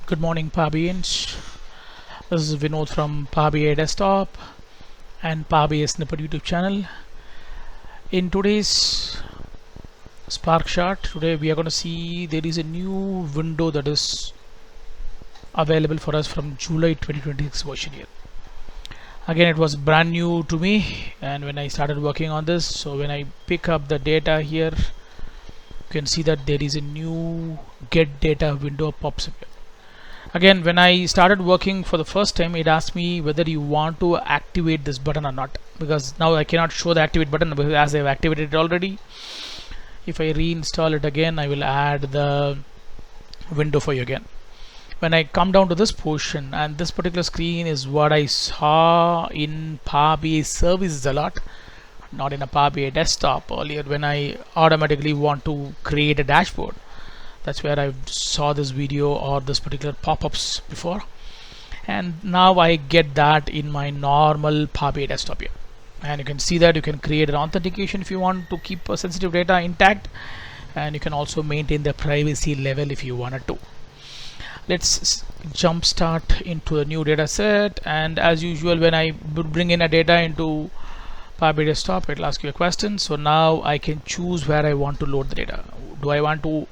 Good morning, PowerBIans. This is Vinod from PowerBI Desktop and PowerBI Snippet YouTube channel. In today's Spark chart, today we are going to see there is a new window that is available for us from July 2026 version here. Again, it was brand new to me, and when I started working on this, so when I pick up the data here, you can see that there is a new get data window pops up here. Again, when I started working for the first time, it asked me whether you want to activate this button or not, because now I cannot show the activate button because as I've activated it already. If I reinstall it again, I will add the window for you again. When I come down to this portion, and this particular screen is what I saw in PowerBI services a lot, not in a PowerBI desktop earlier when I automatically want to create a dashboard. That's where I saw this video or this particular pop-ups before, and now I get that in my normal PowerBI desktop here. And you can see that you can create an authentication if you want to keep sensitive data intact, and you can also maintain the privacy level if you wanted to. Let's jump start into a new data set, and as usual when I bring in a data into PowerBI desktop, it will ask you a question. So now I can choose where I want to load the data. Do I want to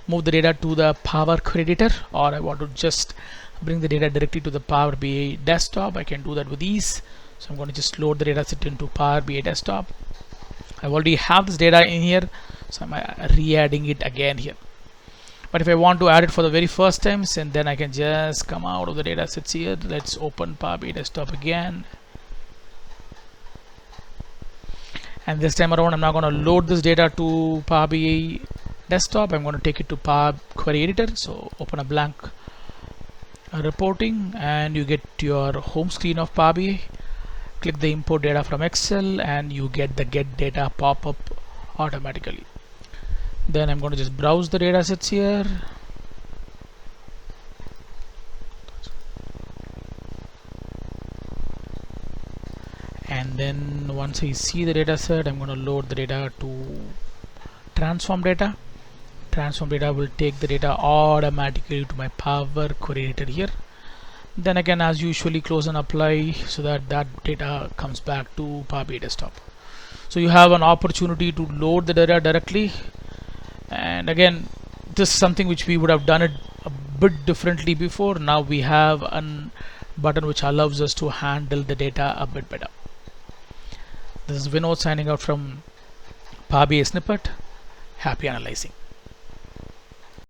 move the data to the Power Query Editor, or I want to just bring the data directly to the PowerBI desktop? I can do that with ease. So I'm going to just load the data set into PowerBI desktop. I already have this data in here, so I'm re-adding it again here. But if I want to add it for the very first time, and then I can just come out of the data sets here. Let's open PowerBI desktop again, and this time around I'm not going to load this data to PowerBI desktop. I'm going to take it to Power Query Editor. So open a blank reporting, and you get your home screen of PowerBI. Click the import data from Excel, and you get the get data pop-up automatically. Then I'm going to just browse the data sets here. And then once I see the data set, I'm going to load the data to transform data. Transform data will take the data automatically to my Power Query Editor here. Then again, as usually, close and apply so that that data comes back to PowerBI desktop. So you have an opportunity to load the data directly. And again, this is something which we would have done it a bit differently before. Now we have a button which allows us to handle the data a bit better. This is Vinod signing out from PowerBI Snippet. Happy analyzing.